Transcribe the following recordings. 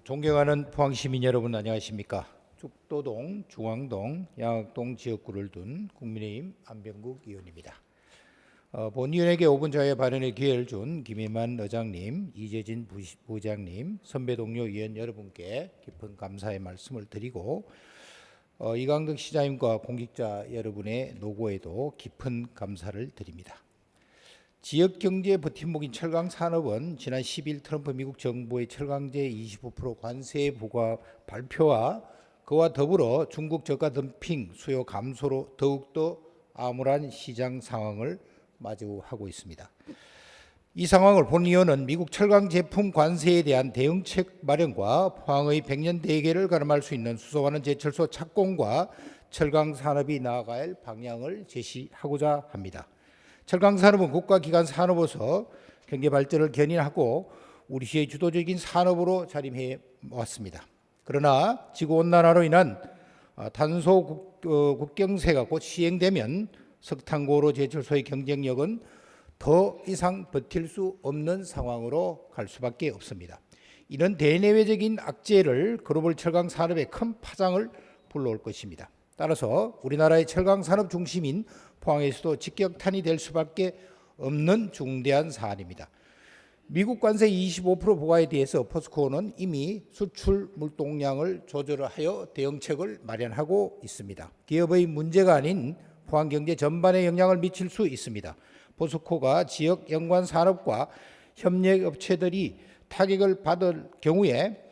존경하는 포항시민 여러분 안녕하십니까? 죽도동, 중앙동, 양학동 지역구를 둔 국민의힘 안병국 의원입니다. 본위원에게 5분 자유의 발언의 기회를 준 김혜만 의장님, 이재진 부장님, 선배 동료 의원 여러분께 깊은 감사의 말씀을 드리고 이강덕 시장님과 공직자 여러분의 노고에도 깊은 감사를 드립니다. 지역경제 버팀목인 철강산업은 지난 10일 트럼프 미국 정부의 철강제 25% 관세 부과 발표와 그와 더불어 중국 저가 덤핑 수요 감소로 더욱더 암울한 시장 상황을 마주하고 있습니다. 이 상황을 본 의원은 미국 철강 제품 관세에 대한 대응책 마련과 포항의 100년 대계를 가름할 수 있는 수소화는 제철소 착공과 철강 산업이 나아갈 방향을 제시하고자 합니다. 철강 산업은 국가기관 산업으로서 경제 발전을 견인하고 우리 시의 주도적인 산업으로 자리해 왔습니다. 그러나 지구온난화로 인한 탄소 국경세가 곧 시행되면 석탄고로 제철소의 경쟁력은 더 이상 버틸 수 없는 상황으로 갈 수밖에 없습니다. 이런 대내외적인 악재를 글로벌 철강 산업의 큰 파장을 불러올 것입니다. 따라서 우리나라의 철강 산업 중심인 포항에서도 직격탄이 될 수밖에 없는 중대한 사안입니다. 미국 관세 25% 부과에 대해서 포스코는 이미 수출 물동량을 조절하여 대응책을 마련하고 있습니다. 기업의 문제가 아닌 포항 경제 전반에 영향을 미칠 수 있습니다. 포스코가 지역 연관 산업과 협력업체들이 타격을 받을 경우에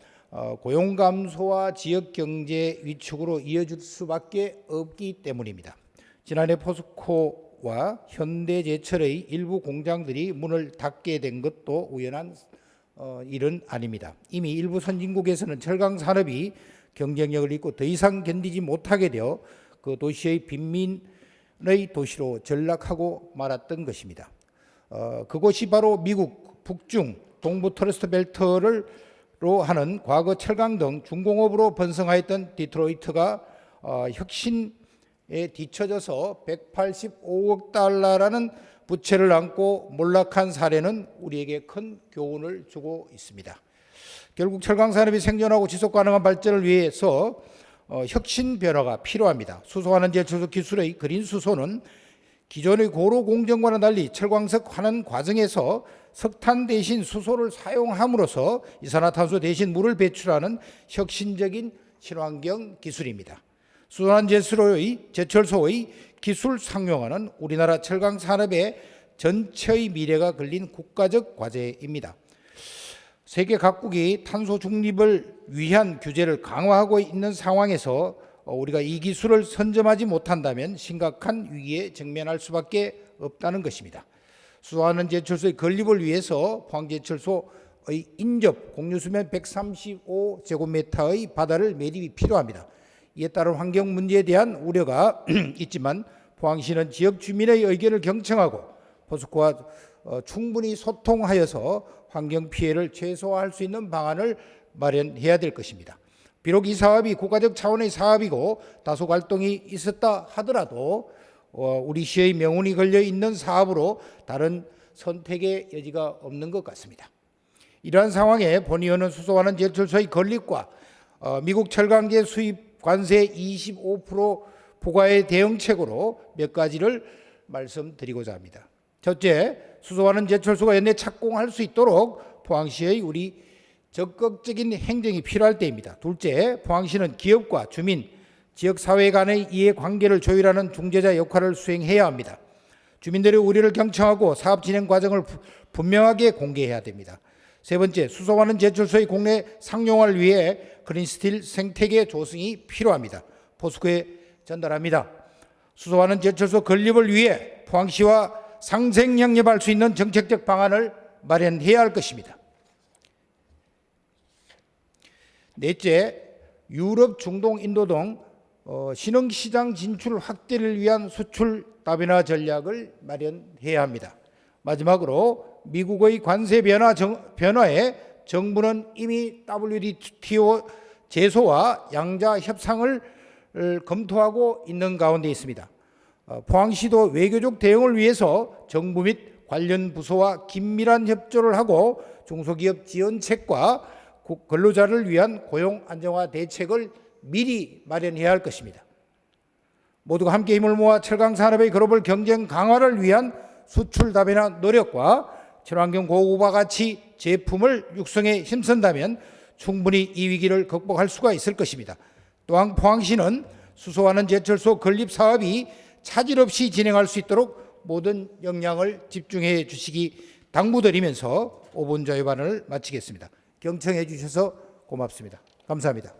고용 감소와 지역 경제 위축으로 이어질 수밖에 없기 때문입니다. 지난해 포스코와 현대제철의 일부 공장들이 문을 닫게 된 것도 우연한 일은 아닙니다. 이미 일부 선진국에서는 철강 산업이 경쟁력을 잃고 더 이상 견디지 못하게 되어 그 도시의 빈민의 도시로 전락하고 말았던 것입니다. 그곳이 바로 미국 북중 동부 터스트 벨트를 로 하는 과거 철강 등 중공업으로 번성하였던 디트로이트가 혁신에 뒤처져서 185억 달러라는 부채를 안고 몰락한 사례는 우리에게 큰 교훈을 주고 있습니다. 결국 철강 산업이 생존하고 지속 가능한 발전을 위해서 혁신 변화가 필요합니다. 수소환원 제철소 기술의 그린 수소는 기존의 고로 공정과는 달리 철광석 환원 과정에서 석탄 대신 수소를 사용함으로써 이산화탄소 대신 물을 배출하는 혁신적인 친환경 기술입니다. 수소환원 제철소의 기술 상용화는 우리나라 철강 산업의 전체의 미래가 걸린 국가적 과제입니다. 세계 각국이 탄소 중립을 위한 규제를 강화하고 있는 상황에서 우리가 이 기술을 선점하지 못한다면 심각한 위기에 직면할 수밖에 없다는 것입니다. 수소환원 제철소의 건립을 위해서 포항제철소의 인접 공유수면 135제곱미터의 바다를 매립이 필요합니다. 이에 따른 환경 문제에 대한 우려가 있지만 포항시는 지역 주민의 의견을 경청하고 포스코와 충분히 소통하여서 환경 피해를 최소화할 수 있는 방안을 마련해야 될 것입니다. 비록 이 사업이 국가적 차원의 사업이고 다소 갈등이 있었다 하더라도 우리 시의 명운이 걸려 있는 사업으로 다른 선택의 여지가 없는 것 같습니다. 이러한 상황에 본 의원은 수소환원 제철소의 건립과 미국 철강제 수입 관세 25% 부과의 대응책으로 몇 가지를 말씀드리고자 합니다. 첫째, 수소환원 제철소가 연내 착공할 수 있도록 포항시의 우리 적극적인 행정이 필요할 때입니다. 둘째, 포항시는 기업과 주민, 지역사회 간의 이해관계를 조율하는 중재자 역할을 수행해야 합니다. 주민들의 우려를 경청하고 사업 진행 과정을 분명하게 공개해야 됩니다. 세 번째, 수소환원 제철소의 국내 상용화를 위해 그린스틸 생태계 조성이 필요합니다. 포스코에 전달합니다. 수소환원 제철소 건립을 위해 포항시와 상생협력할 수 있는 정책적 방안을 마련해야 할 것입니다. 넷째, 유럽, 중동, 인도 등 신흥시장 진출 확대를 위한 수출 다변화 전략을 마련해야 합니다. 마지막으로 미국의 관세 변화에 정부는 이미 WTO 제소와 양자 협상을 검토하고 있는 가운데 있습니다. 포항시도 외교적 대응을 위해서 정부 및 관련 부서와 긴밀한 협조를 하고 중소기업 지원책과 근로자를 위한 고용 안정화 대책을 미리 마련해야 할 것입니다. 모두가 함께 힘을 모아 철강 산업의 글로벌 경쟁 강화를 위한 수출 다변화 노력과 친환경 고구마 가치 제품을 육성에 힘쓴다면 충분히 이 위기를 극복할 수가 있을 것입니다. 또한 포항시는 수소화는 제철소 건립 사업이 차질 없이 진행할 수 있도록 모든 역량을 집중해 주시기 당부드리면서 5분 자유발언을 마치겠습니다. 경청해 주셔서 고맙습니다. 감사합니다.